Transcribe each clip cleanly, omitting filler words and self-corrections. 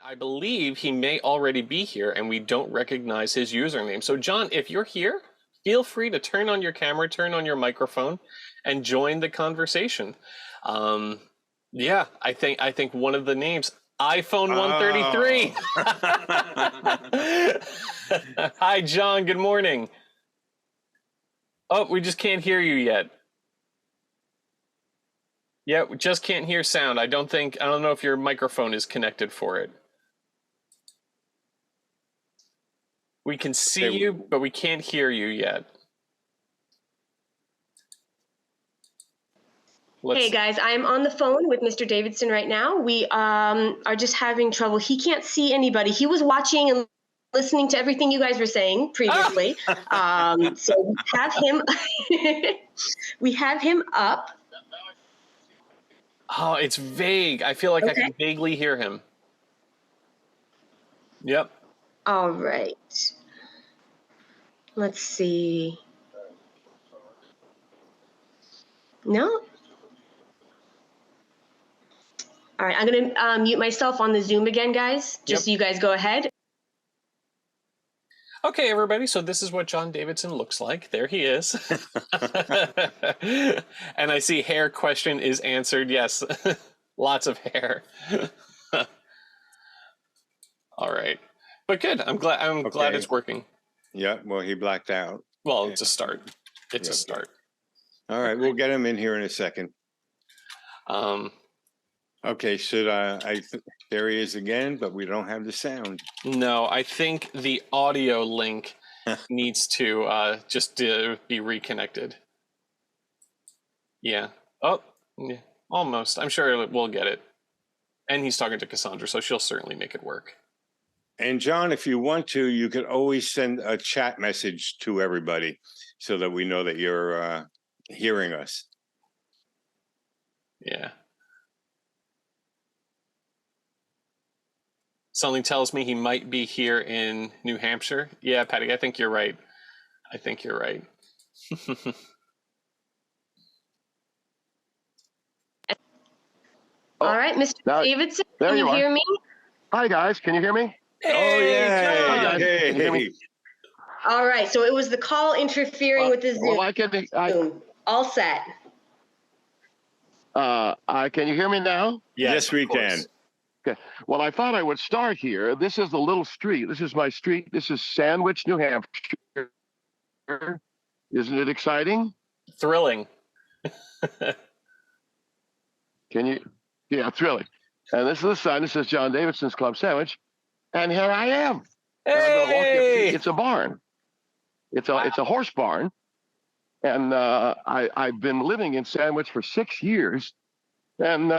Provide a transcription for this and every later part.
I believe he may already be here and we don't recognize his username. So John, if you're here, feel free to turn on your camera, turn on your microphone, and join the conversation. Yeah, I think one of the names, iPhone 133. Oh. Hi, John. Good morning. Oh, we just can't hear you yet. Yeah, we just can't hear sound. I don't know if your microphone is connected for it. We can see you, but we can't hear you yet. Hey guys, I'm on the phone with Mr. Davidson right now. We are just having trouble. He can't see anybody. He was watching and listening to everything you guys were saying previously. So we have him. We have him up. Oh, it's vague. I feel like I can vaguely hear him. Yep. All right. Let's see. No. All right, I'm going to mute myself on the Zoom again, guys, just so you guys go ahead. Okay, everybody, so this is what John Davidson looks like. There he is. And I see hair question is answered. Yes, lots of hair. All right. But good. I'm glad it's working. Yeah, well, he blacked out. Well, it's a start. It's a start. All right, we'll get him in here in a second. Okay, should there he is again, but we don't have the sound. No, I think the audio link needs to just be reconnected. Yeah. Oh, yeah, almost. I'm sure we'll get it. And he's talking to Cassandra, so she'll certainly make it work. And John, if you want to, you could always send a chat message to everybody so that we know that you're hearing us. Yeah. Something tells me he might be here in New Hampshire. Yeah, Patty, I think you're right. I think you're right. All right, Mr. Davidson, can you hear me? Hi, guys. Can you hear me? Hey, Hey. All right, so it was the call interfering with the Zoom. Well, All set. Can you hear me now? Yes, we can. Okay. Well, I thought I would start here. This is the little street. This is my street. This is Sandwich, New Hampshire. Isn't it exciting? Thrilling. Yeah, thrilling. And this is the sign. This is John Davidson's Club Sandwich. And here I am. Hey! It's a barn. It's a horse barn. And I've been living in Sandwich for 6 years. And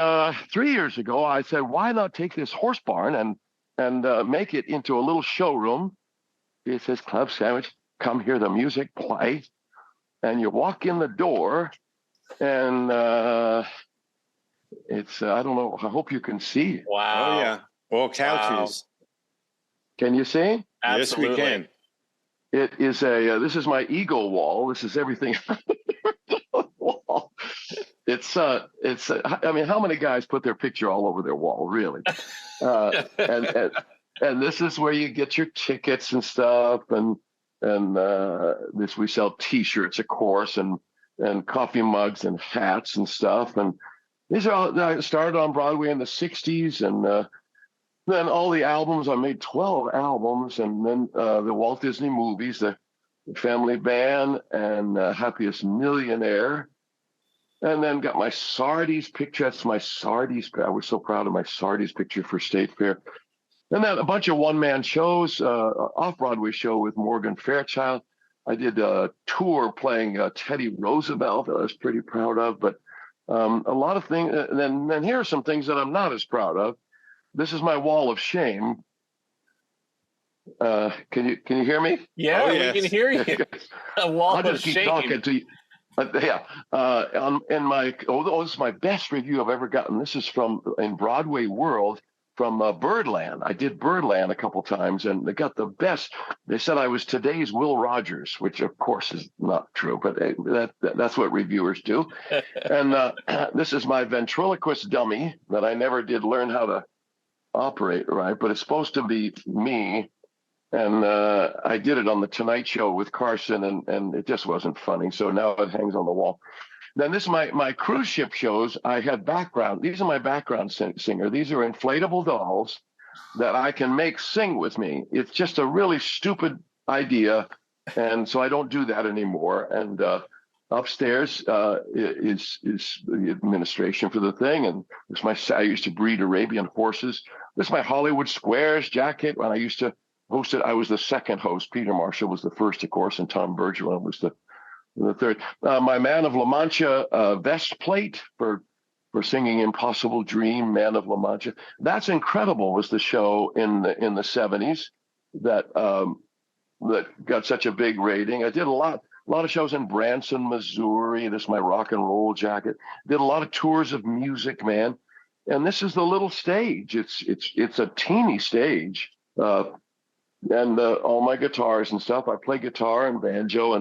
3 years ago, I said, why not take this horse barn and make it into a little showroom? It says Club Sandwich, come hear the music play. And you walk in the door, and it's, I don't know, I hope you can see. Wow. Oh, yeah. All couches. Wow. Can you see? Absolutely. Yes, we can. It is this is my eagle wall. This is everything. It's I mean, how many guys put their picture all over their wall, really? And this is where you get your tickets and stuff, and this, we sell T-shirts, of course, and coffee mugs and hats and stuff. And these are all, I started on Broadway in the 60s, and then all the albums, I made 12 albums, and then the Walt Disney movies, the Family Band, and Happiest Millionaire. And then got my Sardi's picture. That's my Sardi's. I was so proud of my Sardi's picture for State Fair. And then a bunch of one-man shows, off-Broadway show with Morgan Fairchild. I did a tour playing Teddy Roosevelt that I was pretty proud of. But a lot of things. And then here are some things that I'm not as proud of. This is my wall of shame. Can you hear me? Yeah, we can hear you. A wall of shame. Talking to you. Yeah, in my this is my best review I've ever gotten. This is from in Broadway World from Birdland. I did Birdland a couple times, and they got the best. They said I was today's Will Rogers, which of course is not true, but that's what reviewers do. And this is my ventriloquist dummy that I never did learn how to operate, right? But it's supposed to be me. And I did it on the Tonight Show with Carson, and it just wasn't funny. So now it hangs on the wall. Then this is my cruise ship shows. I had background. These are my background singer. These are inflatable dolls that I can make sing with me. It's just a really stupid idea, and so I don't do that anymore. And upstairs is the administration for the thing, and I used to breed Arabian horses. This is my Hollywood Squares jacket. When I used to host it, I was the second host. Peter Marshall was the first, of course, and Tom Bergeron was the third. My Man of La Mancha vest plate for singing Impossible Dream, Man of La Mancha. That's Incredible was the show in the 70s that got such a big rating. I did a lot of shows in Branson, Missouri. This is my rock and roll jacket. Did a lot of tours of music, man. And this is the little stage. It's a teeny stage. And all my guitars and stuff. I play guitar and banjo,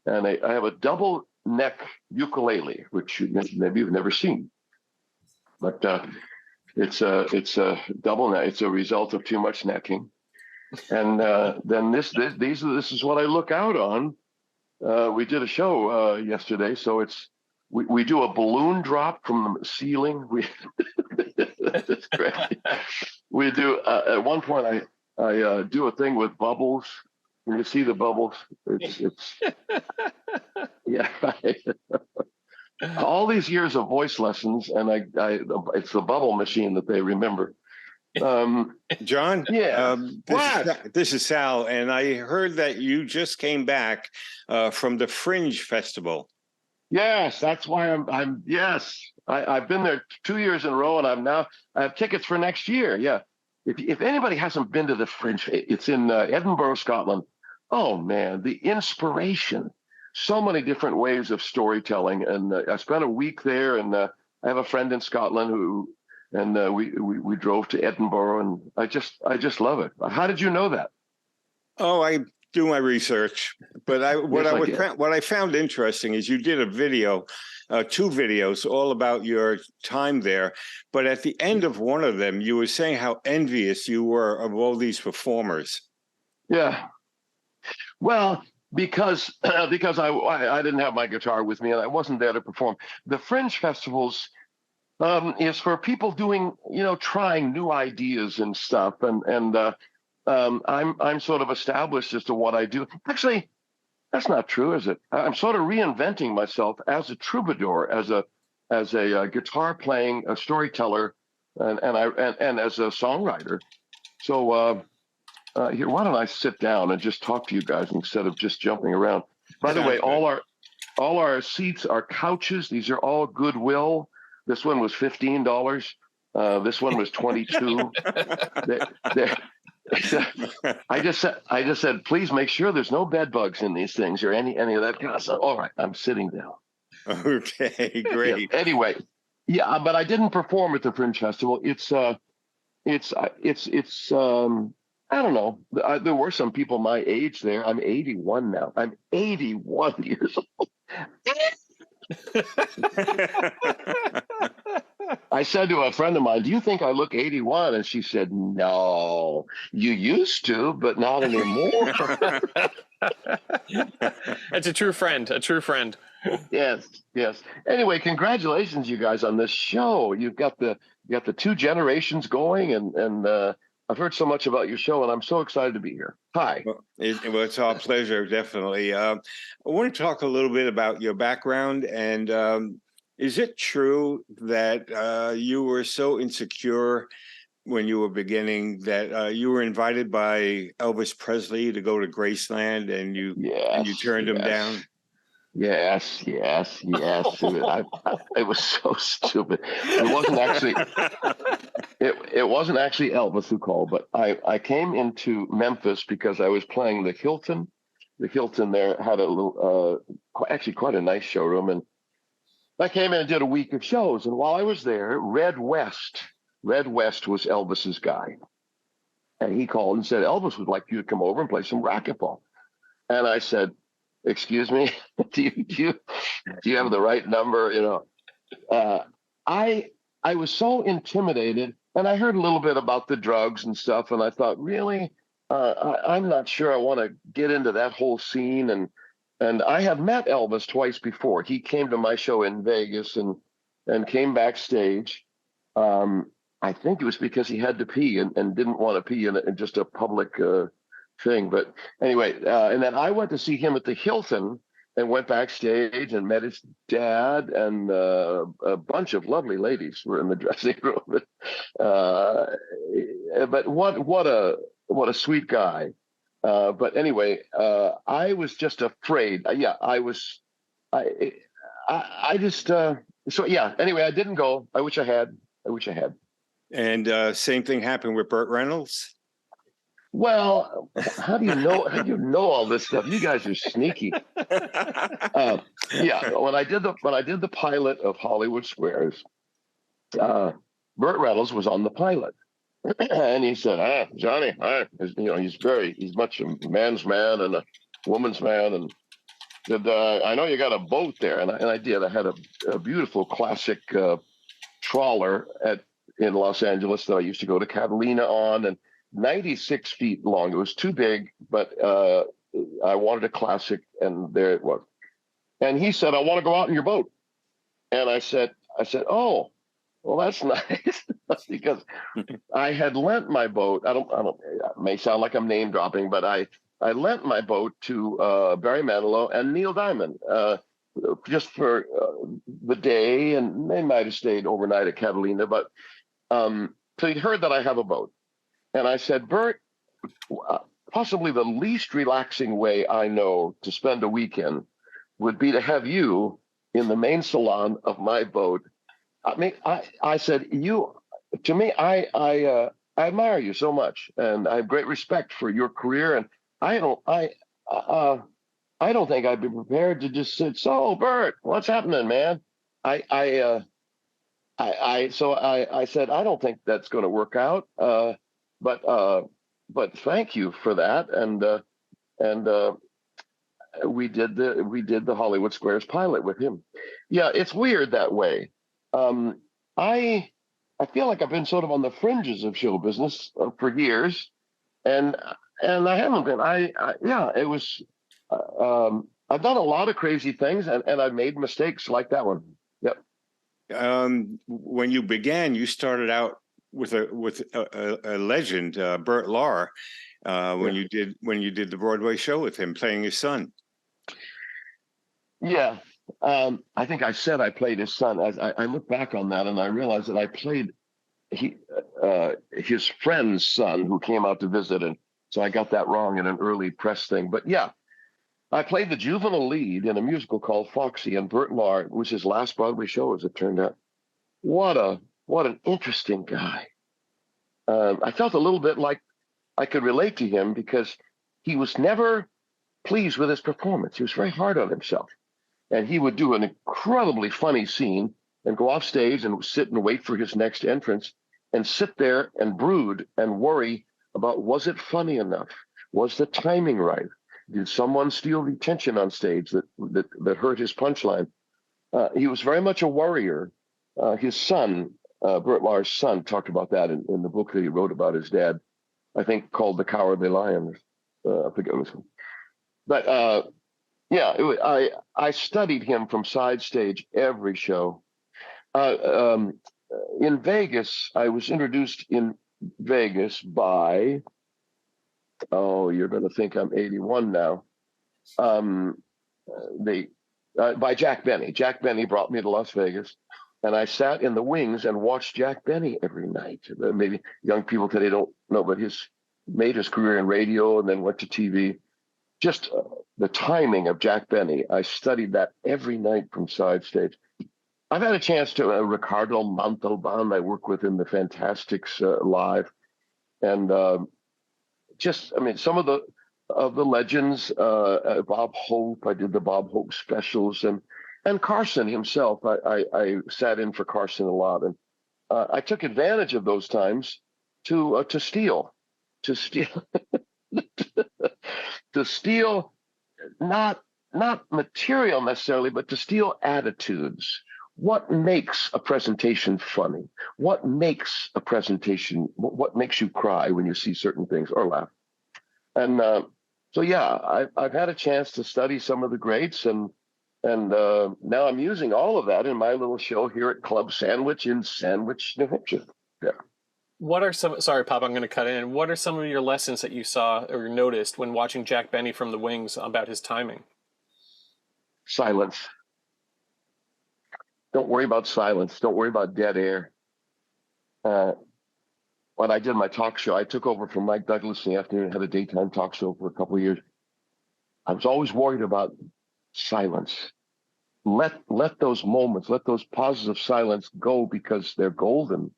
and I have a double neck ukulele, which maybe you've never seen. But it's a double neck. It's a result of too much necking. And then this is what I look out on. We did a show yesterday, so we do a balloon drop from the ceiling. It's great. We do at one point I do a thing with bubbles. Can you see the bubbles? It's yeah. All these years of voice lessons, and it's the bubble machine that they remember. John, yeah. This is Sal, and I heard that you just came back from the Fringe Festival. Yes, that's why I'm. Yes, I've been there 2 years in a row, and I have tickets for next year. Yeah, if anybody hasn't been to the Fringe, it's in Edinburgh, Scotland. Oh man, the inspiration! So many different ways of storytelling, and I spent a week there, and I have a friend in Scotland and we drove to Edinburgh, and I just love it. How did you know that? Oh, I do my research, but what I found interesting is you did a video, 2 videos, all about your time there. But at the end of one of them, you were saying how envious you were of all these performers. Yeah. Well, because I didn't have my guitar with me and I wasn't there to perform. The Fringe festivals is for people doing, trying new ideas and stuff. And I'm sort of established as to what I do. Actually, that's not true, is it? I'm sort of reinventing myself as a troubadour, as a guitar playing, a storyteller, and as a songwriter. So here, why don't I sit down and just talk to you guys instead of just jumping around? By the way, all our seats are couches. These are all Goodwill. This one was $15. This one was $22. I just said, please make sure there's no bed bugs in these things or any of that kind of stuff. All right, I'm sitting down. Okay, great. Yeah, anyway, yeah, but I didn't perform at the Fringe Festival. It's I don't know. There were some people my age there. I'm 81 now. I'm 81 years old. I said to a friend of mine, "Do you think I look 81?" And she said, "No, you used to, but not anymore." It's a true friend. A true friend. Yes. Anyway, congratulations, you guys, on this show. You've got the 2 generations going, and I've heard so much about your show, and I'm so excited to be here. Hi. Well, it's our pleasure, definitely. I want to talk a little bit about your background, and is it true that you were so insecure when you were beginning that you were invited by Elvis Presley to go to Graceland, and you turned him down? Yes. It was so stupid. It wasn't actually. It wasn't actually Elvis who called, but I came into Memphis because I was playing the Hilton. The Hilton there had a little, actually quite a nice showroom, and I came in and did a week of shows. And while I was there, Red West was Elvis's guy, and he called and said Elvis would like you to come over and play some racquetball. And I said, "Excuse me, do you have the right number?" I was so intimidated. and I heard a little bit about the drugs and stuff, and I thought, really, I'm not sure I want to get into that whole scene. And I have met Elvis twice before. He came to my show in Vegas and came backstage. I think it was because he had to pee and didn't want to pee in just a public thing. But anyway, and then I went to see him at the Hilton and went backstage and met his dad, and a bunch of lovely ladies were in the dressing room. But what a sweet guy. But anyway, I was just afraid. Yeah, I was. I just. So yeah. Anyway, I didn't go. I wish I had. I wish I had. And same thing happened with Burt Reynolds. Well, how do you know? How do you know all this stuff? You guys are sneaky. Yeah, when I did the pilot of Hollywood Squares, Burt Reynolds was on the pilot, and he said, Johnny, he's much a man's man and a woman's man, and said, I know you got a boat there, and I did. I had a beautiful classic trawler in Los Angeles that I used to go to Catalina on, and 96 feet long. It was too big, but I wanted a classic, and there it was. And he said, I want to go out in your boat. And I said, oh, well, that's nice. Because I had lent my boat. I don't, it may sound like I'm name dropping, but I lent my boat to Barry Manilow and Neil Diamond just for the day, and they might have stayed overnight at Catalina. But so he'd heard that I have a boat. And I said, Bert, possibly the least relaxing way I know to spend a weekend would be to have you in the main salon of my boat. I mean, I said, to me, I admire you so much, and I have great respect for your career. And I don't think I'd be prepared to just say, so Bert, what's happening, man? So I said, I don't think that's going to work out. But thank you for that, and we did the Hollywood Squares pilot with him. Yeah, it's weird that way. I feel like I've been sort of on the fringes of show business for years, and I haven't been. It was. I've done a lot of crazy things, and I've made mistakes like that one. Yep. When you began, you started out with a legend, Burt Lahr, when you did the Broadway show with him, playing his son. Yeah, I think I said I played his son. I look back on that and I realized that I played his friend's son who came out to visit, and so I got that wrong in an early press thing. But yeah, I played the juvenile lead in a musical called Foxy, and Burt Lahr was his last Broadway show, as it turned out. What an interesting guy. I felt a little bit like I could relate to him because he was never pleased with his performance. He was very hard on himself. And he would do an incredibly funny scene and go off stage and sit and wait for his next entrance and sit there and brood and worry about, was it funny enough? Was the timing right? Did someone steal the attention on stage that hurt his punchline? He was very much a worrier. His son, Burt Lahr's son, talked about that in the book that he wrote about his dad, I think called The Cowardly Lion. I forget which one. But I studied him from side stage every show. In Vegas, I was introduced in Vegas by, you're going to think I'm 81 now, by Jack Benny. Jack Benny brought me to Las Vegas, and I sat in the wings and watched Jack Benny every night. Maybe young people today don't know, but made his career in radio and then went to TV. Just the timing of Jack Benny, I studied that every night from side stage. I've had a chance to Ricardo Montalban, I work with in the Fantastics live, and some of the legends. Bob Hope, I did the Bob Hope specials, and Carson himself. I sat in for Carson a lot, and I took advantage of those times to steal. To steal not material necessarily, but to steal attitudes what makes a presentation funny? What makes a presentation, what makes you cry when you see certain things or laugh? And so, yeah, I've had a chance to study some of the greats, and now I'm using all of that in my little show here at Club Sandwich in Sandwich, New Hampshire. Yeah. What are some, sorry, Pop, I'm going to cut in. What are some of your lessons that you saw or noticed when watching Jack Benny from the Wings about his timing? Silence. Don't worry about silence. Don't worry about dead air. When I did my talk show, I took over from Mike Douglas in the afternoon, had a daytime talk show for a couple of years. I was always worried about silence. Let those moments, let those pauses of silence go, because they're golden.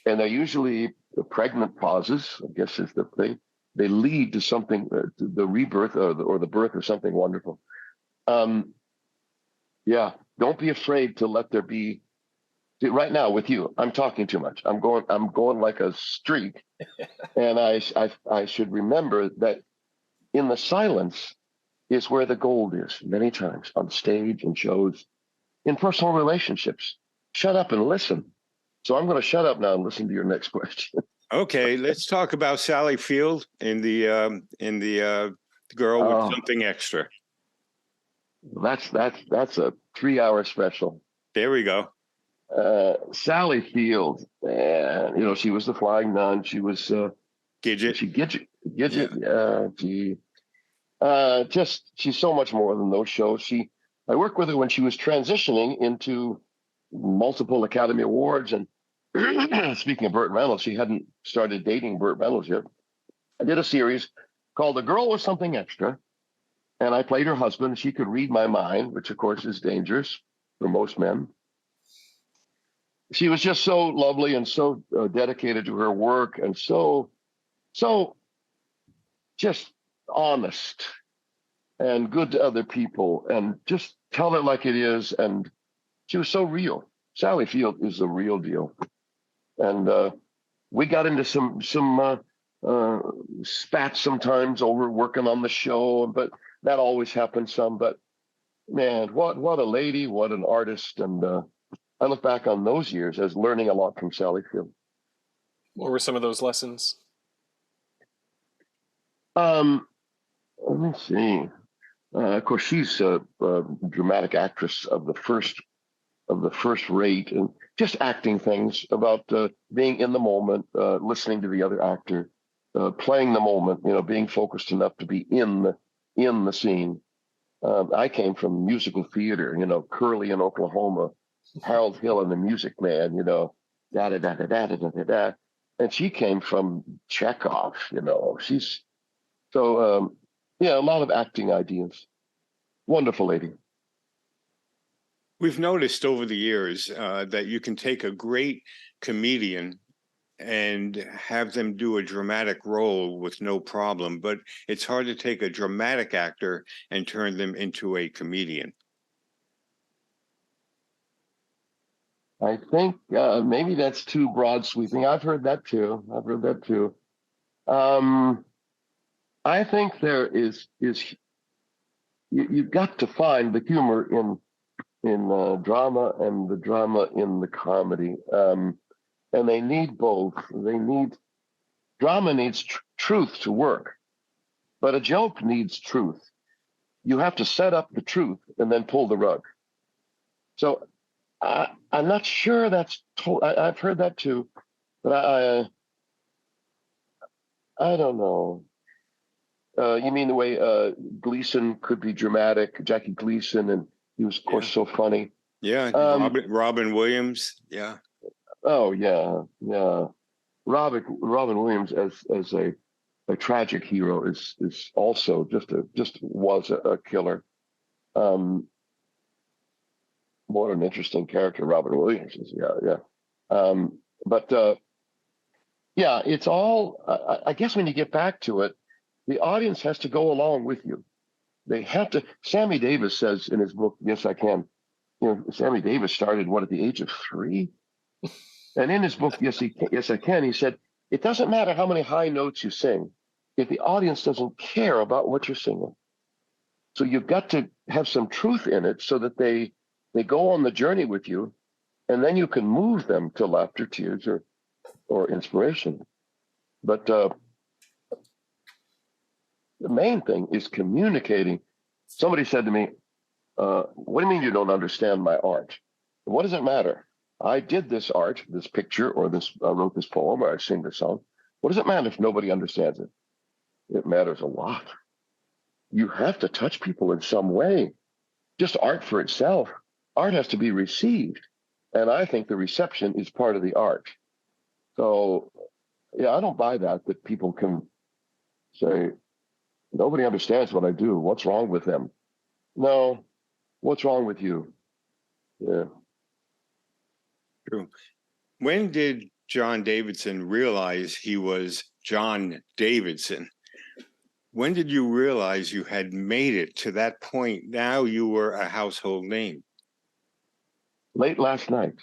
And they're usually the pregnant pauses, I guess is the thing. They lead to something, to the rebirth or the birth of something wonderful. Yeah, don't be afraid to let there be. See, right now with you, I'm talking too much. I'm going like a streak, and I should remember that in the silence is where the gold is. Many times on stage and shows, in personal relationships. Shut up and listen. So I'm going to shut up now and listen to your next question. Okay, let's talk about Sally Field in the Girl with Something Extra. That's a 3-hour special. There we go. Sally Field, and she was the flying nun. She was Gidget. Gidget. Yeah. She's so much more than those shows. I worked with her when she was transitioning into multiple Academy Awards. And speaking of Burt Reynolds, she hadn't started dating Burt Reynolds yet. I did a series called The Girl with Something Extra, and I played her husband. She could read my mind, which of course is dangerous for most men. She was just so lovely and so dedicated to her work, and so just honest and good to other people, and just tell it like it is. And she was so real. Sally Field is the real deal. And we got into some spats sometimes over working on the show, but that always happens some. But man, what a lady, what an artist. And I look back on those years as learning a lot from Sally Field. What were some of those lessons? Let me see. Of course, she's a dramatic actress of the first rate, and just acting things about being in the moment, listening to the other actor, playing the moment. Being focused enough to be in the scene. I came from musical theater. Curly in Oklahoma, Harold Hill and the Music Man. Da da da da da da da da. And she came from Chekhov. She's so. Yeah, a lot of acting ideas. Wonderful lady. We've noticed over the years that you can take a great comedian and have them do a dramatic role with no problem, but it's hard to take a dramatic actor and turn them into a comedian. I think maybe that's too broad sweeping. I've heard that too. I think there is you've got to find the humor in drama and the drama in the comedy, and they need both. Drama needs truth to work, but a joke needs truth. You have to set up the truth and then pull the rug. So I'm not sure that's. I've heard that too, but I don't know. You mean the way Gleason could be dramatic, Jackie Gleason, and he was, of course, so funny. Yeah, Robin Williams. Yeah. Oh yeah. Robin Williams as a tragic hero is also just was a killer. What an interesting character Robin Williams is. Yeah. But it's all. I guess when you get back to it, the audience has to go along with you. They have to. Sammy Davis says in his book, Yes, I Can. Sammy Davis started at the age of 3? And in his book, Yes, I Can, he said, it doesn't matter how many high notes you sing if the audience doesn't care about what you're singing. So you've got to have some truth in it so that they go on the journey with you and then you can move them to laughter, tears, or inspiration. But the main thing is communicating. Somebody said to me, what do you mean you don't understand my art? What does it matter? I did this art, this picture, or this, I wrote this poem, or I sing this song. What does it matter if nobody understands it? It matters a lot. You have to touch people in some way. Just art for itself. Art has to be received. And I think the reception is part of the art. So, yeah, I don't buy that people can say, nobody understands what I do. What's wrong with them? No, what's wrong with you? Yeah. True. When did John Davidson realize he was John Davidson? When did you realize you had made it to that point? Now you were a household name. Late last night.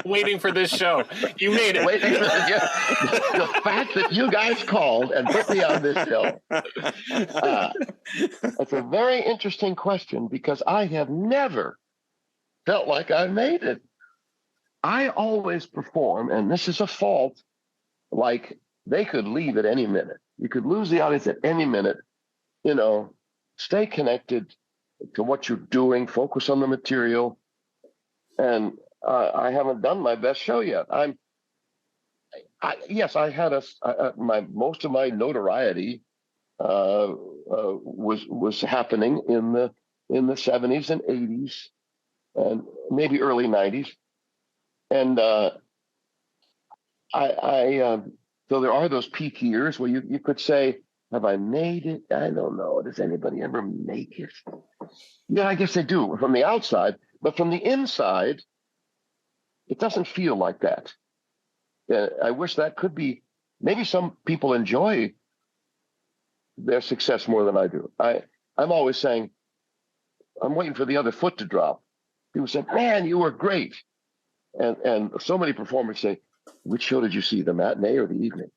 Waiting for this show. You made it. Waiting for the fact that you guys called and put me on this show. That's a very interesting question because I have never felt like I made it. I always perform, and this is a fault, like they could leave at any minute. You could lose the audience at any minute. You know, stay connected to what you're doing, focus on the material. And I haven't done my best show yet. Yes, I had most of my notoriety was happening in the 70s and 80s and maybe early 90s. And so there are those peak years where you could say, have I made it? I don't know. Does anybody ever make it? Yeah, I guess they do from the outside, but from the inside, it doesn't feel like that. I wish that could be, maybe some people enjoy their success more than I do. I'm always saying, I'm waiting for the other foot to drop. People say, man, you were great. And so many performers say, which show did you see, the matinee or the evening?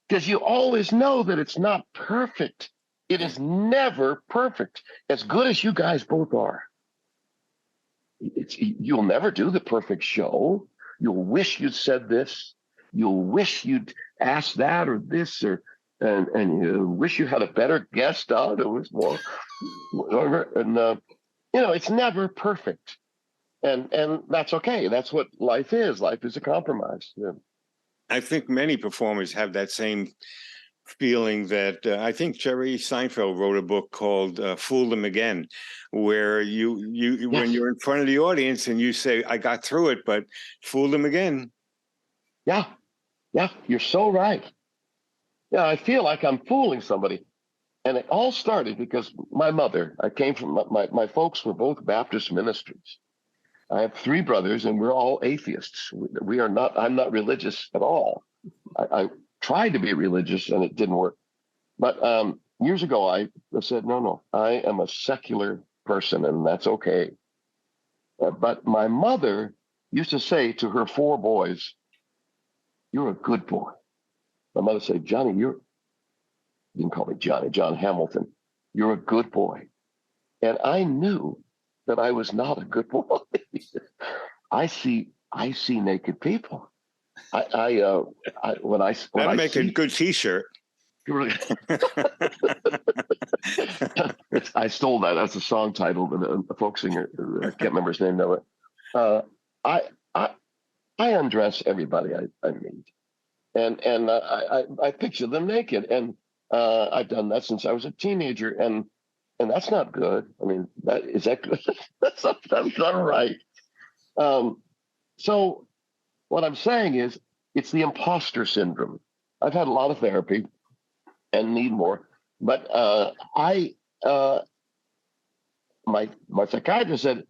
Because you always know that it's not perfect. It is never perfect. As good as you guys both are, you'll never do the perfect show. You'll wish you'd said this. You'll wish you'd asked that or this, and you wish you had a better guest on. It was more, and it's never perfect. And that's okay. That's what life is. Life is a compromise. Yeah. I think many performers have that same feeling that I think Jerry Seinfeld wrote a book called Fool Them Again, where you yes. When you're in front of the audience and you say, I got through it, but fool them again. Yeah, you're so right. Yeah, I feel like I'm fooling somebody. And it all started because my mother, I came from, my folks were both Baptist ministers. I have 3 brothers and we're all atheists. I'm not religious at all. I tried to be religious and it didn't work. But years ago, I said, no, I am a secular person and that's okay. But my mother used to say to her 4 boys, you're a good boy. My mother said, Johnny, you didn't call me Johnny, John Hamilton. You're a good boy. And I knew that I was not a good boy. I see naked people. That'll make a good T-shirt. I stole that. That's a song title, but a folk singer, I can't remember his name now. I undress everybody I meet, and I picture them naked, and I've done that since I was a teenager, and that's not good. I mean, is that good? that's not right. So what I'm saying is, it's the imposter syndrome. I've had a lot of therapy and need more, but my psychiatrist said,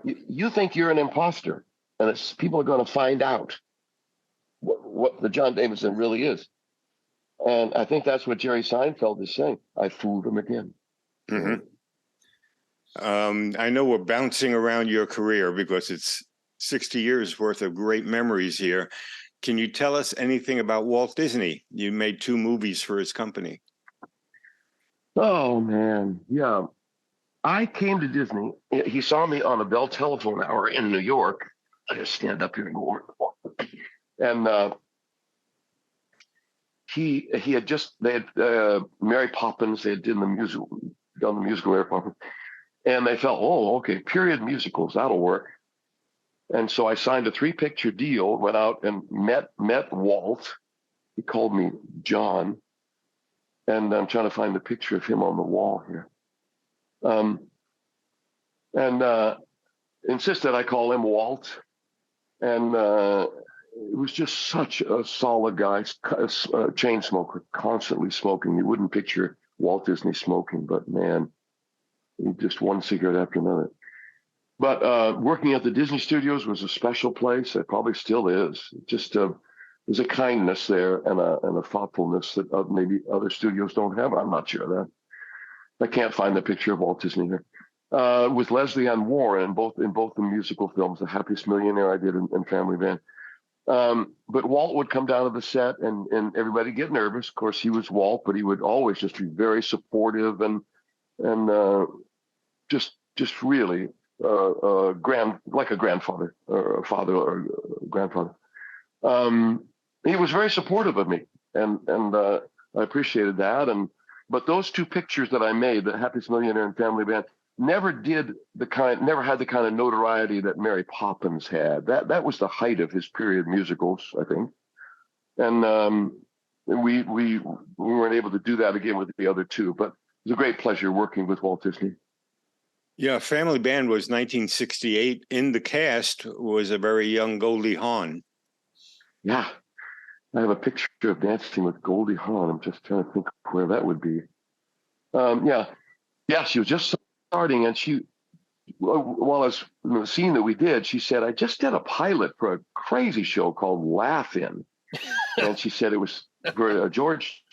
you think you're an imposter, and people are going to find out what the John Davidson really is. And I think that's what Jerry Seinfeld is saying. I fooled him again. Mm-hmm. I know we're bouncing around your career because it's 60 years worth of great memories here. Can you tell us anything about Walt Disney? You made 2 movies for his company. Oh, man. Yeah. I came to Disney. He saw me on a Bell telephone hour in New York. I just stand up here and go over. And he had just, they had Mary Poppins. They had done the musical Mary Poppins, and they felt, oh, okay, period musicals, that'll work. And so I signed a 3-picture deal, went out and met Walt. He called me John, and I'm trying to find the picture of him on the wall here. And insisted I call him Walt. And it was just such a solid guy, a chain smoker, constantly smoking. You wouldn't picture Walt Disney smoking, but man, he just one cigarette after another. But working at the Disney Studios was a special place. It probably still is. Just there's a kindness there and a thoughtfulness that maybe other studios don't have. I'm not sure of that. I can't find the picture of Walt Disney here. With Leslie Ann Warren in both the musical films, The Happiest Millionaire I did and Family Van. But Walt would come down to the set and everybody get nervous. Of course, he was Walt, but he would always just be very supportive and just really like a grandfather or a father or a grandfather. He was very supportive of me, and I appreciated that. But those 2 pictures that I made, The Happiest Millionaire and Family Band, never had the kind of notoriety that Mary Poppins had. That was the height of his period musicals, I think. And we weren't able to do that again with the other 2, but it was a great pleasure working with Walt Disney. Yeah, Family Band was 1968. In the cast was a very young Goldie Hawn. Yeah, I have a picture of dancing with Goldie Hawn. I'm just trying to think where that would be. Yeah, she was just starting, and while I was in the scene that we did, she said, I just did a pilot for a crazy show called Laugh-In. And she said it was for George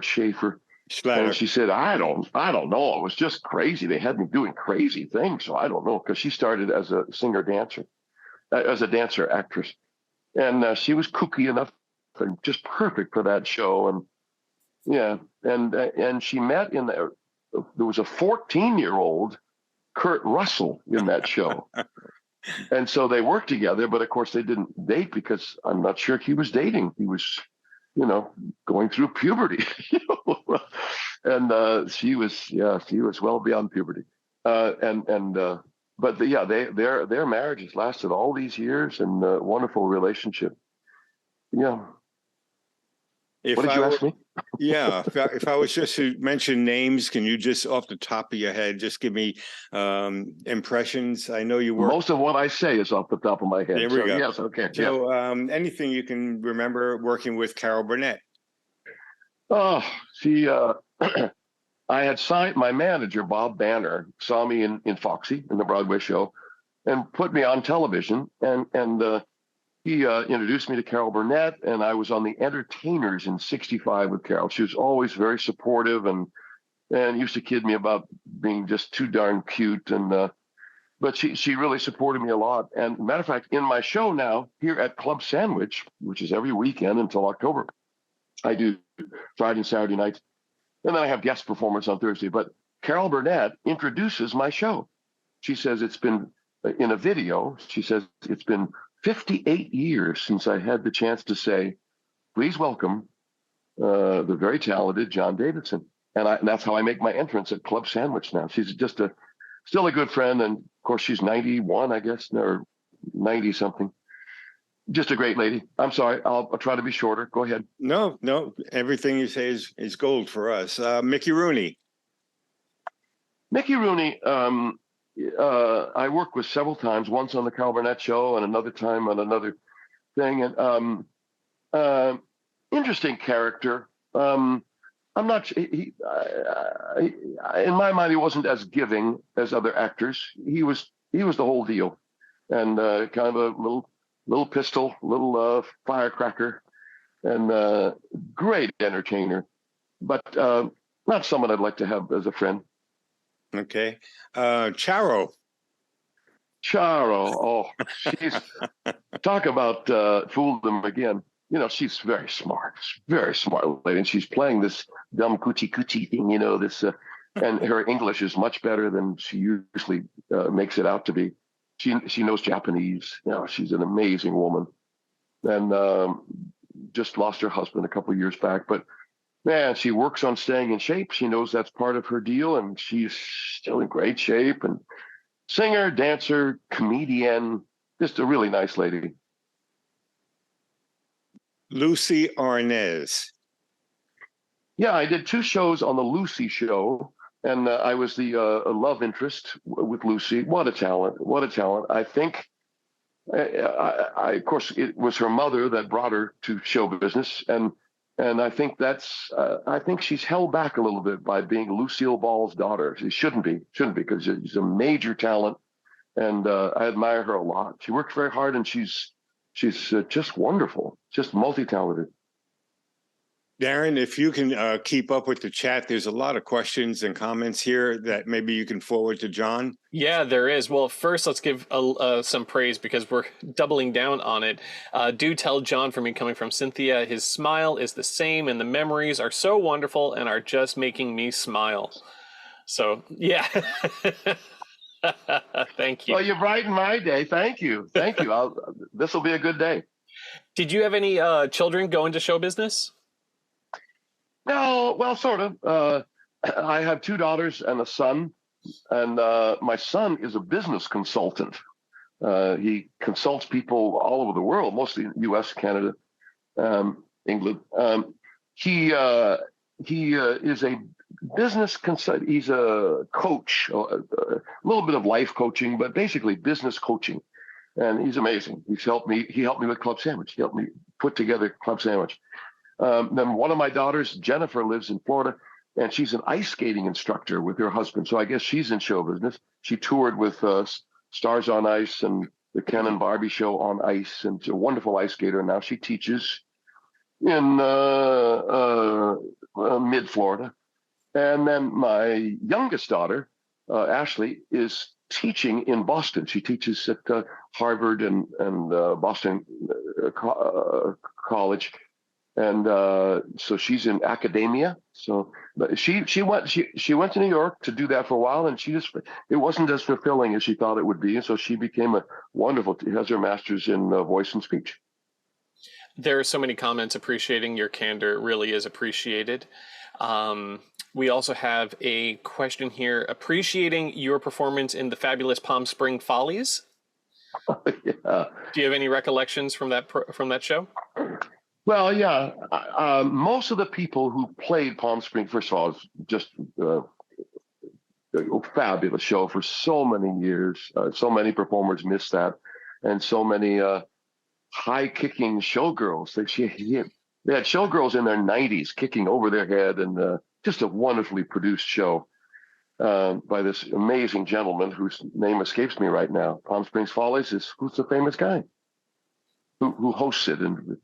Schaefer. And she said, I don't know. It was just crazy. They had me doing crazy things. So I don't know, because she started as a as a dancer actress. And she was kooky enough and just perfect for that show. And yeah, and she met there was a 14-year-old Kurt Russell in that show. And so they worked together, but of course they didn't date because I'm not sure he was dating. He was, going through puberty. And she was well beyond puberty. But their marriages lasted all these years, and a wonderful relationship. Yeah. What did you ask me? Yeah, if I was just to mention names, can you just off the top of your head just give me impressions? I know you work. Most of what I say is off the top of my head. There we go. Yes, okay. So anything you can remember working with Carol Burnett? Oh, she. I had signed, my manager, Bob Banner, saw me in Foxy, in the Broadway show, and put me on television. And he introduced me to Carol Burnett, and I was on The Entertainers in '65 with Carol. She was always very supportive and used to kid me about being just too darn cute. But she really supported me a lot. And matter of fact, in my show now, here at Club Sandwich, which is every weekend until October, I do Friday and Saturday nights. And then I have guest performance on Thursday. But Carol Burnett introduces my show. She says it's been, in a video, she says it's been 58 years since I had the chance to say, please welcome the very talented John Davidson. And that's how I make my entrance at Club Sandwich now. She's just still a good friend. And of course, she's 91, I guess, or 90 something. Just a great lady. I'm sorry. I'll try to be shorter. Go ahead. No. Everything you say is gold for us. Mickey Rooney. Mickey Rooney, I worked with several times, once on the Carol Burnett show and another time on another thing. And interesting character. I'm not, in my mind, he wasn't as giving as other actors. He was the whole deal, and kind of a little pistol, little firecracker, and great entertainer, but not someone I'd like to have as a friend. Okay. Charo. Oh, she's talk about fooled them again. She's very smart lady, and she's playing this dumb coochie thing. This and her English is much better than she usually makes it out to be. She knows Japanese. You know, she's an amazing woman, and just lost her husband a couple of years back. But man, she works on staying in shape. She knows that's part of her deal, and she's still in great shape. And singer, dancer, comedian, just a really nice lady. Lucy Arnaz. Yeah, I did 2 shows on the Lucy show, and I was the love interest with Lucy. What a talent! What a talent! I think, of course, it was her mother that brought her to show business, and I think I think she's held back a little bit by being Lucille Ball's daughter. She shouldn't be, because she's a major talent, and I admire her a lot. She works very hard, and she's just wonderful, just multi-talented. Darren, if you can keep up with the chat, there's a lot of questions and comments here that maybe you can forward to John. Yeah, there is. Well, first, let's give some praise because we're doubling down on it. Do tell John from me coming from Cynthia, his smile is the same and the memories are so wonderful and are just making me smile. So, yeah. Thank you. Well, you brighten my day. Thank you. Thank you. This will be a good day. Did you have any children go into show business? No, well, sort of. I have 2 daughters and a son, and my son is a business consultant. He consults people all over the world, mostly U.S., Canada, England. He is a business consult. He's a coach, a little bit of life coaching, but basically business coaching. And he's amazing. He helped me with Club Sandwich. He helped me put together Club Sandwich. Then one of my daughters, Jennifer, lives in Florida, and she's an ice skating instructor with her husband. So I guess she's in show business. She toured with Stars on Ice and the Ken and Barbie show on ice, and she's a wonderful ice skater. And now she teaches in mid-Florida. And then my youngest daughter, Ashley, is teaching in Boston. She teaches at Harvard and Boston College. And so she's in academia. So, but she went to New York to do that for a while, and it wasn't as fulfilling as she thought it would be. And so she became has her master's in voice and speech. There are so many comments appreciating your candor. It really is appreciated. We also have a question here appreciating your performance in the fabulous Palm Spring Follies. Yeah. Do you have any recollections from that show? Well, yeah. Most of the people who played Palm Springs, first of all, it's just a fabulous show for so many years. So many performers missed that, and so many high-kicking showgirls. They had showgirls in their 90s kicking over their head, and just a wonderfully produced show by this amazing gentleman whose name escapes me right now. Palm Springs Follies who's the famous guy who hosts it, and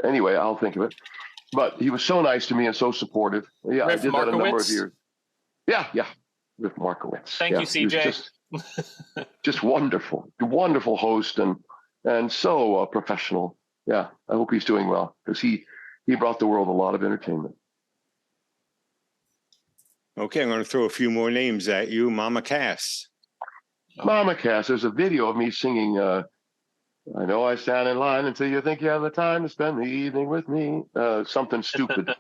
anyway, I'll think of it. But he was so nice to me and so supportive. Yeah, Riff I did that a number of Markowitz? years. Yeah, Riff Markowitz. Thank you, CJ. Just wonderful host and so professional. Yeah, I hope he's doing well because he brought the world a lot of entertainment. Okay, I'm going to throw a few more names at you. Mama Cass. Mama Cass, there's a video of me singing I know I stand in line until you think you have the time to spend the evening with me. Something stupid.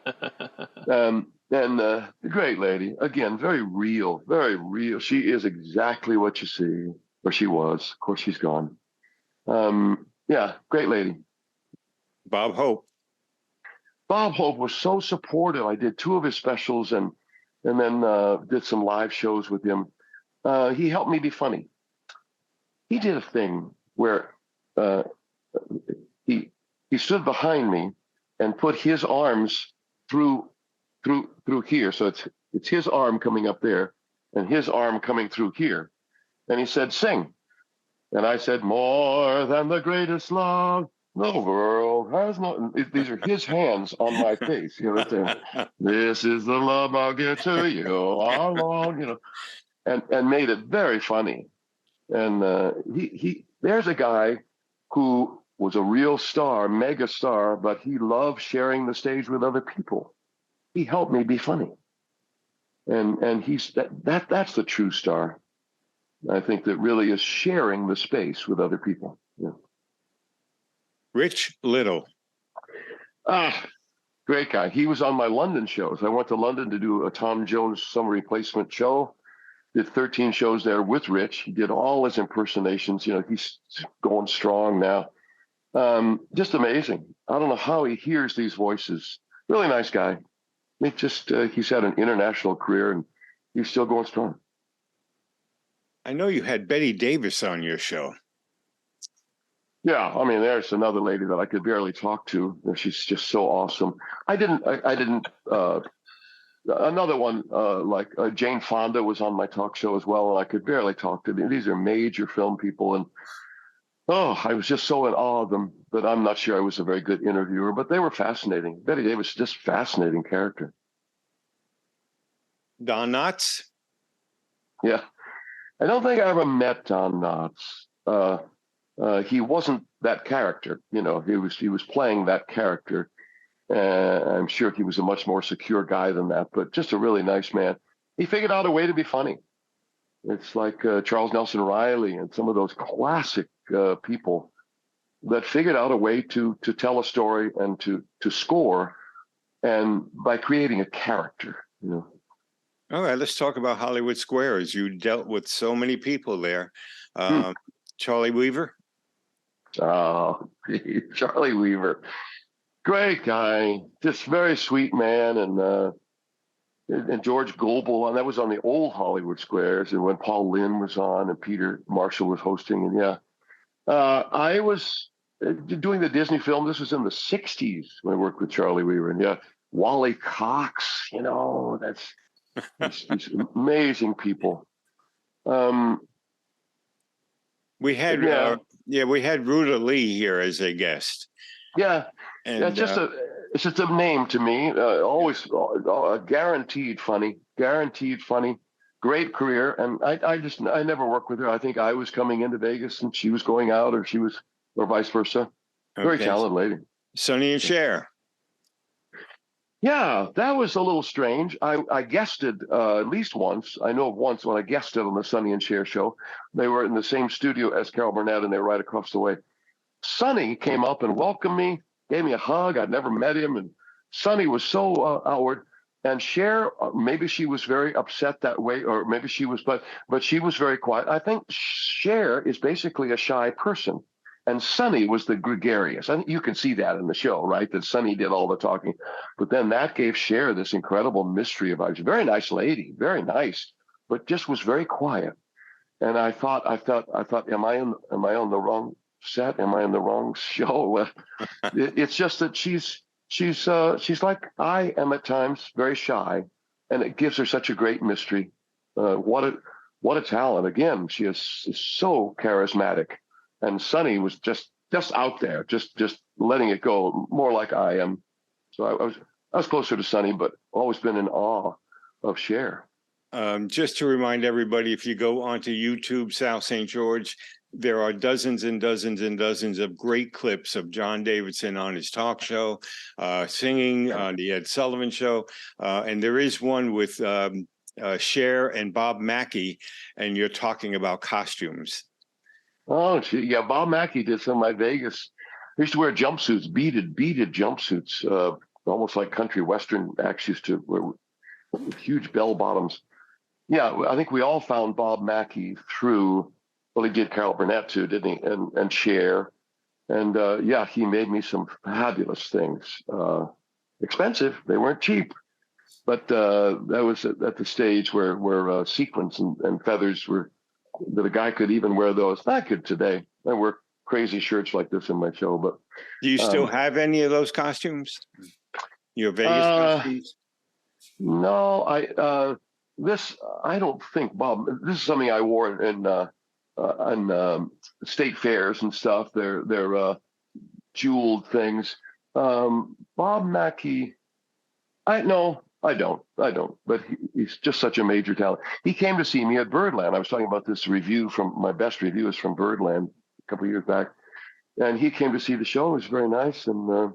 And the great lady, again, very real, very real. She is exactly what you see, or she was. Of course, she's gone. Yeah, great lady. Bob Hope. Bob Hope was so supportive. I did 2 of his specials and then did some live shows with him. He helped me be funny. He did a thing where he stood behind me and put his arms through here. So it's his arm coming up there and his arm coming through here. And he said, sing. And I said, more than the greatest love the world has no. These are his hands on my face. You know, this is the love I'll give to you all along, you know, and made it very funny. And there's a guy who was a real star, mega star, but he loved sharing the stage with other people. He helped me be funny. and he's that's the true star. I think that really is sharing the space with other people. Yeah. Rich Little. Ah, great guy. He was on my London shows. I went to London to do a Tom Jones summer replacement show. Did 13 shows there with Rich. He did all his impersonations. He's going strong now. Just amazing. I don't know how he hears these voices. Really nice guy. He's had an international career and he's still going strong. I know you had Betty Davis on your show. Yeah, I mean, there's another lady that I could barely talk to. She's just so awesome. I didn't. Another one like Jane Fonda was on my talk show as well, and I could barely talk to them. These are major film people, and I was just so in awe of them that I'm not sure I was a very good interviewer, but they were fascinating. Betty Davis, just fascinating character. Don Knotts? Yeah. I don't think I ever met Don Knotts. He wasn't that character. He was playing that character. I'm sure he was a much more secure guy than that, but just a really nice man. He figured out a way to be funny. It's like Charles Nelson Riley and some of those classic people that figured out a way to tell a story and to score, and by creating a character. All right, let's talk about Hollywood Squares. You dealt with so many people there. Charlie Weaver? Oh, Charlie Weaver. Great guy, just very sweet man. And George Gobel, and that was on the old Hollywood Squares, and when Paul Lynde was on and Peter Marshall was hosting. And yeah, I was doing the Disney film. This was in the 60s when I worked with Charlie Weaver. And yeah, Wally Cox, that's these amazing people. We had we had Ruta Lee here as a guest. Yeah, and it's just a name to me. Always guaranteed funny, great career. And I never worked with her. I think I was coming into Vegas and she was going out, or vice versa. Very talented lady. Sonny and Cher. Yeah, that was a little strange. I guested at least once. I know of once when I guested on the Sonny and Cher show. They were in the same studio as Carol Burnett, and they were right across the way. Sonny came up and welcomed me, gave me a hug. I'd never met him, and Sonny was so outward. And Cher, maybe she was very upset that way, or maybe she was, but she was very quiet. I think Cher is basically a shy person. And Sonny was the gregarious. And you can see that in the show, right? That Sonny did all the talking. But then that gave Cher this incredible mystery about her. She's a very nice lady, very nice, but just was very quiet. And I thought, am I on the wrong set? Am I in the wrong show? It's just that she's like I am at times, very shy, and it gives her such a great mystery. What a talent! Again, she is so charismatic. And Sonny was just out there, just letting it go, more like I am. So I was closer to Sonny, but always been in awe of Cher. Just to remind everybody, if you go onto YouTube, Sal St. George, there are dozens and dozens and dozens of great clips of John Davidson on his talk show, singing on the Ed Sullivan Show, and there is one with Cher and Bob Mackie, and you're talking about costumes. Oh, yeah. Bob Mackie did some of my Vegas. I used to wear jumpsuits, beaded jumpsuits, almost like country western acts used to wear, with huge bell bottoms. Yeah, I think we all found Bob Mackie through, well, he did Carol Burnett too, didn't he? And Cher. And yeah, he made me some fabulous things. Expensive. They weren't cheap. But that was at the stage where sequins and feathers were, that a guy could even wear those. Not good today. I wear crazy shirts like this in my show, but do you still have any of those costumes? Your Vegas costumes? No, I don't think, Bob. This is something I wore in state fairs and stuff. They're jeweled things. Bob Mackie, I don't. But he's just such a major talent. He came to see me at Birdland. I was talking about this review my best review is from Birdland a couple of years back. And he came to see the show. It was very nice. And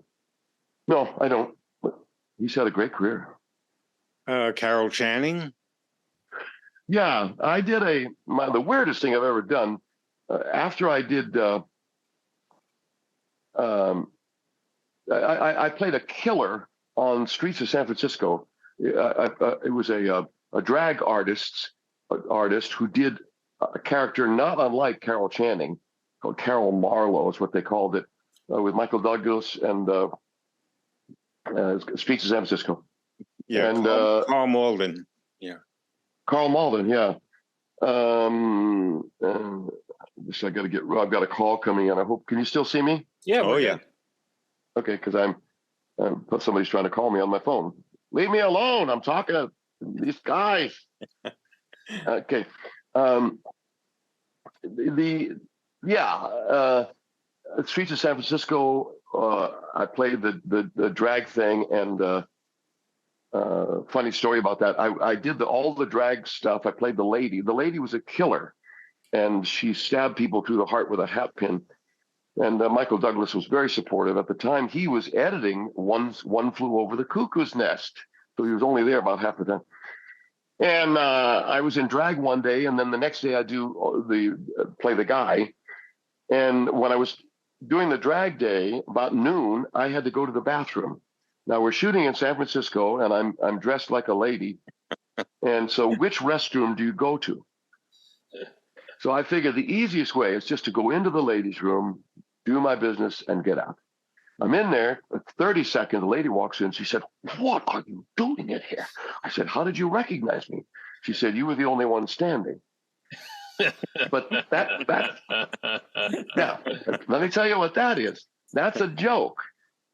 no, I don't. But he's had a great career. Carol Channing? Yeah, I did the weirdest thing I've ever done. After I did, um, I played a killer on Streets of San Francisco. It was a drag artist who did a character not unlike Carol Channing, called Carol Marlowe is what they called it, with Michael Douglas and Streets of San Francisco. Yeah, And Carl Malden. Yeah. Carl Malden, yeah. I've got a call coming in. I hope, can you still see me? Yeah. Oh, yeah. Okay, because somebody's trying to call me on my phone. Leave me alone. I'm talking to these guys. Okay. Streets of San Francisco. I played the drag thing, and funny story about that. I did all the drag stuff. I played the lady. The lady was a killer, and she stabbed people through the heart with a hat pin. And Michael Douglas was very supportive. At the time, he was editing One Flew Over the Cuckoo's Nest, so he was only there about half the time. And I was in drag one day, and then the next day I play the guy. And when I was doing the drag day, about noon, I had to go to the bathroom. Now we're shooting in San Francisco, and I'm dressed like a lady. And so, which restroom do you go to? So I figured the easiest way is just to go into the ladies' room, do my business, and get out. I'm in there, 30 seconds, the lady walks in. She said, "What are you doing in here?" I said, "How did you recognize me?" She said, "You were the only one standing." But now, let me tell you what that is. That's a joke.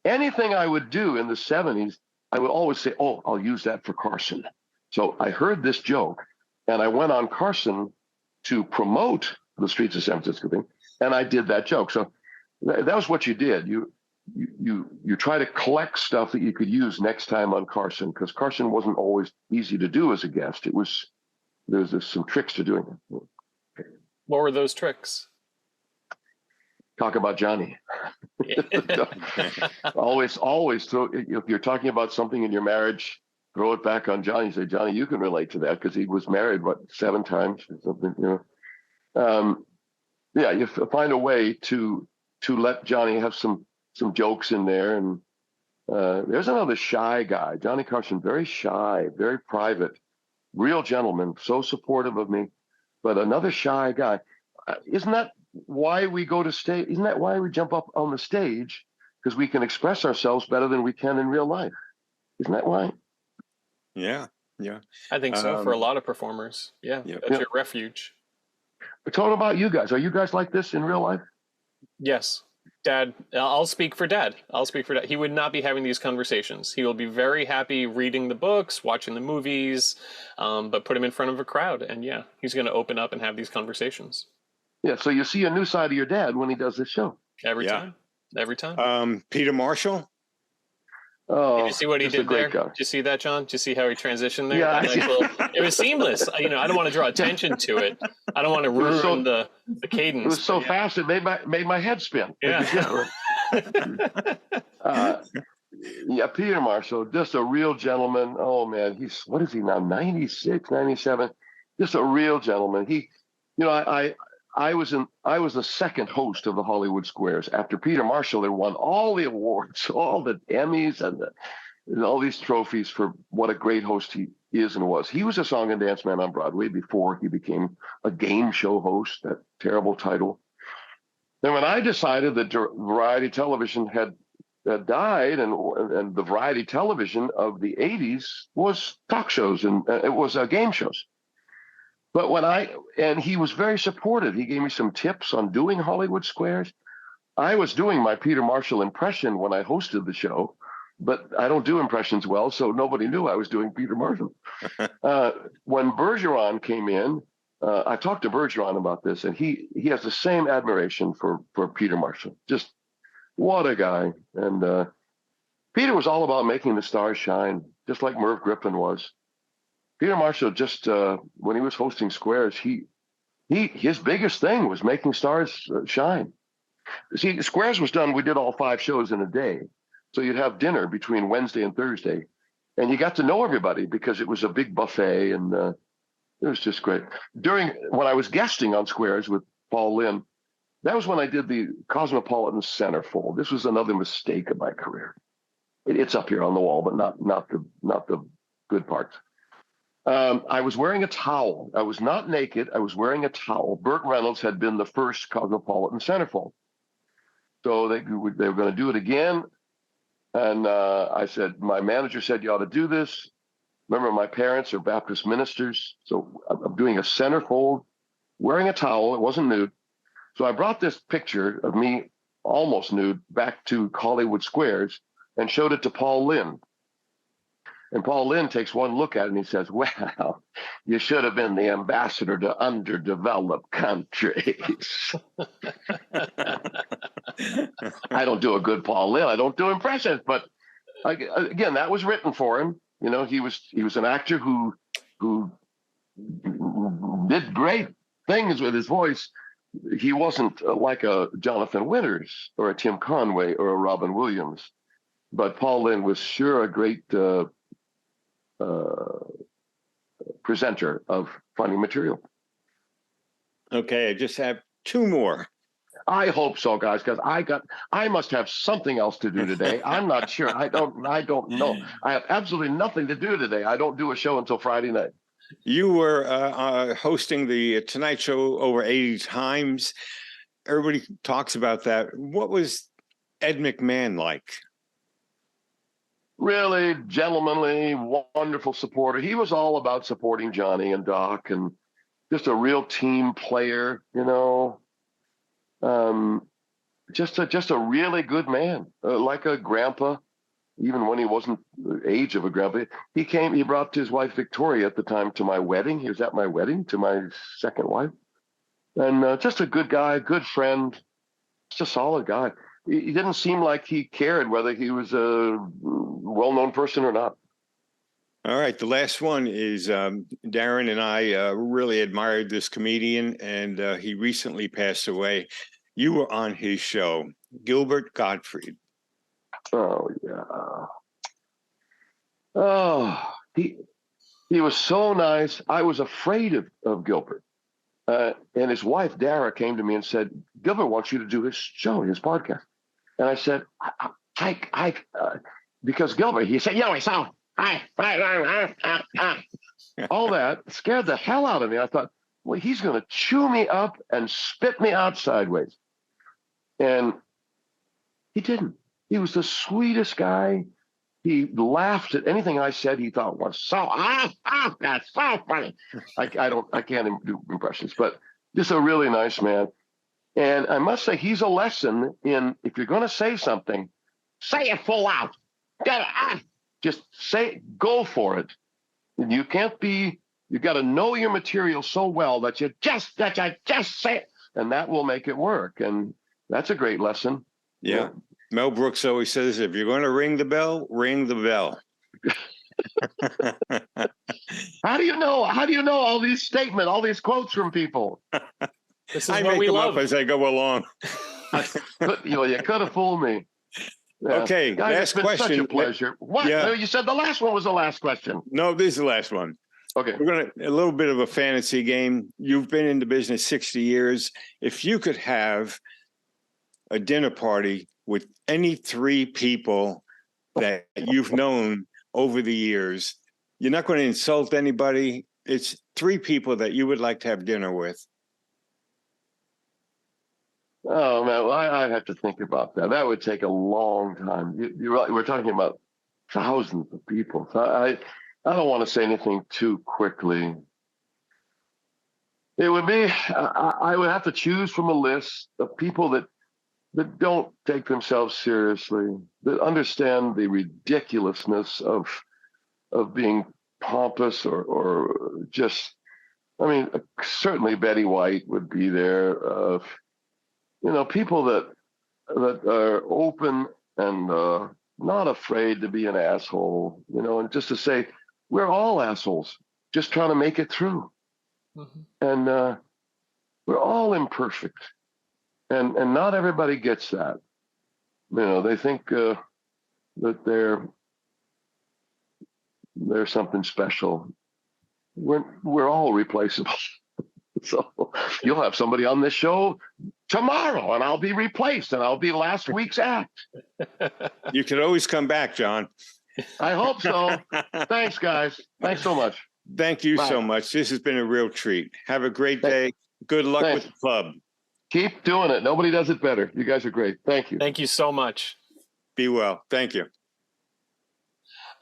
Anything I would do in the 70s, I would always say, "Oh, I'll use that for Carson." So I heard this joke, and I went on Carson to promote the Streets of San Francisco thing, and I did that joke. So that was what you did. You try to collect stuff that you could use next time on Carson, because Carson wasn't always easy to do as a guest. There's some tricks to doing it. What were those tricks? Talk about Johnny. always throw, if you're talking about something in your marriage, throw it back on Johnny. Say, "Johnny, you can relate to that because he was married 7 times or something." You find a way to let Johnny have some jokes in there. And there's another shy guy, Johnny Carson, very shy, very private, real gentleman, so supportive of me, but another shy guy. Isn't that why we go to stage? Isn't that why we jump up on the stage? Because we can express ourselves better than we can in real life. Isn't that why? Yeah. I think so for a lot of performers. Yeah, that's your refuge. But what about you guys? Are you guys like this in real life? Yes. Dad, I'll speak for Dad. He would not be having these conversations. He will be very happy reading the books, watching the movies, but put him in front of a crowd, and yeah, he's going to open up and have these conversations. Yeah, so you see a new side of your dad when he does this show. Every time. Peter Marshall. Oh, did you see what he did there? Did you see that, John? Did you see how he transitioned there? Yeah. It was seamless. I don't want to draw attention to it. I don't want to ruin the cadence. It was so fast it made my head spin. Yeah. Peter Marshall, just a real gentleman. Oh man, what is he now? 96, 97. Just a real gentleman. I was the second host of the Hollywood Squares. After Peter Marshall had won all the awards, all the Emmys, and all these trophies for what a great host he is and was. He was a song and dance man on Broadway before he became a game show host, that terrible title. Then when I decided that variety television had died, and the variety television of the 80s was talk shows, and it was game shows. But he was very supportive. He gave me some tips on doing Hollywood Squares. I was doing my Peter Marshall impression when I hosted the show, but I don't do impressions well, so nobody knew I was doing Peter Marshall. When Bergeron came in, I talked to Bergeron about this, and he has the same admiration for Peter Marshall. Just what a guy. And Peter was all about making the stars shine, just like Merv Griffin was. Peter Marshall, just when he was hosting Squares, his biggest thing was making stars shine. See, Squares was done, we did all 5 shows in a day. So you'd have dinner between Wednesday and Thursday, and you got to know everybody because it was a big buffet, and It was just great. When I was guesting on Squares with Paul Lynde, that was when I did the Cosmopolitan Centerfold. This was another mistake of my career. It's up here on the wall, but not the good parts. I was wearing a towel. I was not naked. I was wearing a towel. Burt Reynolds had been the first Cosmopolitan Centerfold. So they were going to do it again. And I said, my manager said, you ought to do this. Remember, my parents are Baptist ministers. So I'm doing a centerfold, wearing a towel. It wasn't nude. So I brought this picture of me almost nude back to Hollywood Squares and showed it to Paul Lynde. And Paul Lynde takes one look at it and he says, well, you should have been the ambassador to underdeveloped countries. I don't do a good Paul Lynde. I don't do impressions. But again, that was written for him. You know, he was an actor who did great things with his voice. He wasn't like a Jonathan Winters or a Tim Conway or a Robin Williams. But Paul Lynde was sure a great presenter of funny material. Okay, I just have two more. I hope so, guys, because I must have something else to do today. I'm not sure. I don't know. I have absolutely nothing to do today. I don't do a show until Friday night. You were hosting the Tonight Show over 80 times. Everybody talks about that. What was Ed McMahon like? Really gentlemanly, wonderful supporter. He was all about supporting Johnny and Doc, and just a real team player, you know. Just a really good man, like a grandpa, even when he wasn't the age of a grandpa. He brought his wife Victoria at the time to my wedding. He was at my wedding to my second wife, and just a good guy, good friend, just a solid guy. He didn't seem like he cared whether he was a well-known person or not. All right, the last one is Darren and I really admired this comedian, and he recently passed away. You were on his show, Gilbert Gottfried. Oh yeah. Oh, he was so nice. I was afraid of Gilbert, and his wife Dara came to me and said, "Gilbert wants you to do his show, his podcast." And I said, "I because Gilbert," he said, "Yo, so all that scared the hell out of me." I thought, well, he's going to chew me up and spit me out sideways. And he didn't. He was the sweetest guy. He laughed at anything I said. He thought was that's so funny. I can't do impressions, but just a really nice man. And I must say, he's a lesson in, if you're going to say something, say it full out. Just go for it. And you got to know your material so well that you just say it, and that will make it work. And that's a great lesson. Yeah. Mel Brooks always says, if you're going to ring the bell, ring the bell. How do you know all these statements, all these quotes from people? This is I what make we them love. up as I go along. You could have fooled me. Yeah. Okay, Guys, last it's been question. Such a pleasure. What? Yeah. You said the last one was the last question. No, this is the last one. Okay. We're a little bit of a fantasy game. You've been in the business 60 years. If you could have a dinner party with any three people that you've known over the years, you're not going to insult anybody. It's three people that you would like to have dinner with. Oh man, well, I have to think about that. That would take a long time. You're right. We're talking about thousands of people. So I don't want to say anything too quickly. It would be I would have to choose from a list of people that don't take themselves seriously, that understand the ridiculousness of being pompous or just. I mean, certainly Betty White would be there. People that are open and not afraid to be an asshole, and just to say, we're all assholes, just trying to make it through. Mm-hmm. And we're all imperfect. And not everybody gets that. They think that they're something special. we're all replaceable. So you'll have somebody on this show tomorrow, and I'll be replaced, and I'll be last week's act. You can always come back, John. I hope so. Thanks, guys. Thanks so much. Thank you Bye. so much. This has been a real treat. Have a great day. Good luck Thanks. with the club. Keep doing it. Nobody does it better. You guys are great. Thank you. Thank you so much. Be well. Thank you.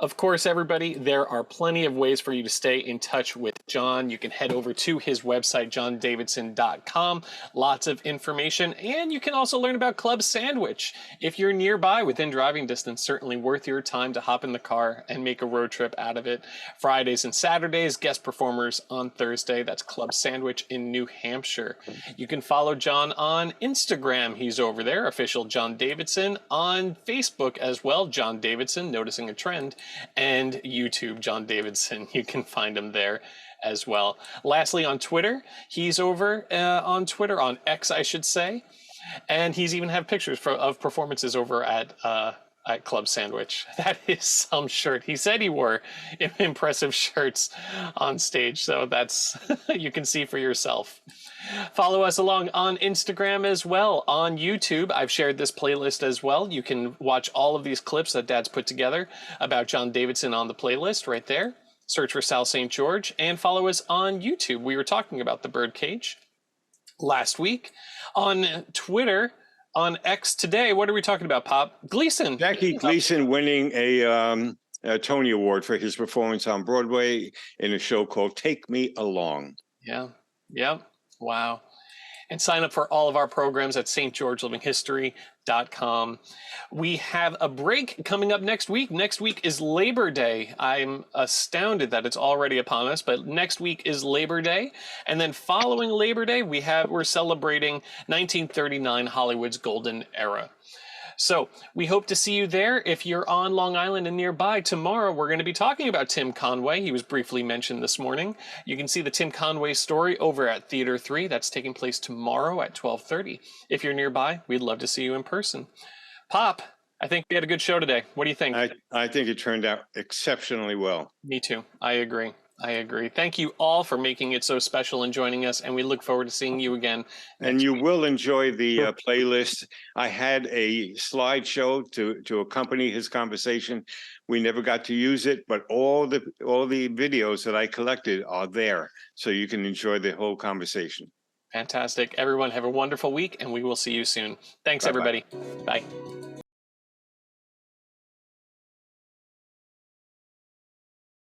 Of course, everybody, there are plenty of ways for you to stay in touch with John. You can head over to his website, johndavidson.com. Lots of information, and you can also learn about Club Sandwich. If you're nearby, within driving distance, certainly worth your time to hop in the car and make a road trip out of it. Fridays and Saturdays, guest performers on Thursday. That's Club Sandwich in New Hampshire. You can follow John on Instagram. He's over there, official John Davidson. On Facebook as well, John Davidson, noticing a trend. And YouTube, John Davidson. You can find him there as well. Lastly, on Twitter, he's over on Twitter, on X, I should say. And he's even have pictures of performances over at Club Sandwich. That is some shirt. He said he wore impressive shirts on stage, so that's you can see for yourself. Follow us along on Instagram as well. On YouTube, I've shared this playlist as well. You can watch all of these clips that Dad's put together about John Davidson on the playlist right there. Search for Sal St. George and follow us on YouTube. We were talking about the Birdcage last week. On Twitter, on X today, what are we talking about, Pop? Gleason. Jackie Gleason winning a Tony Award for his performance on Broadway in a show called Take Me Along. Yeah. Yep. Wow. And sign up for all of our programs at stgeorgelivinghistory.com. We have a break coming up next week. Next week is Labor Day. I'm astounded that it's already upon us, but next week is Labor Day. And then following Labor Day, we're celebrating 1939 Hollywood's golden era. So we hope to see you there. If you're on Long Island and nearby, tomorrow we're going to be talking about Tim Conway. He was briefly mentioned this morning. You can see the Tim Conway story over at Theater 3. That's taking place tomorrow at 12:30. If you're nearby, we'd love to see you in person. Pop, I think we had a good show today. What do you think? I think it turned out exceptionally well. Me too. I agree. Thank you all for making it so special and joining us, and we look forward to seeing you again. And you will enjoy the playlist. I had a slideshow to accompany his conversation. We never got to use it, but all the videos that I collected are there, so you can enjoy the whole conversation. Fantastic. Everyone have a wonderful week, and we will see you soon. Thanks, Bye-bye. everybody. Bye.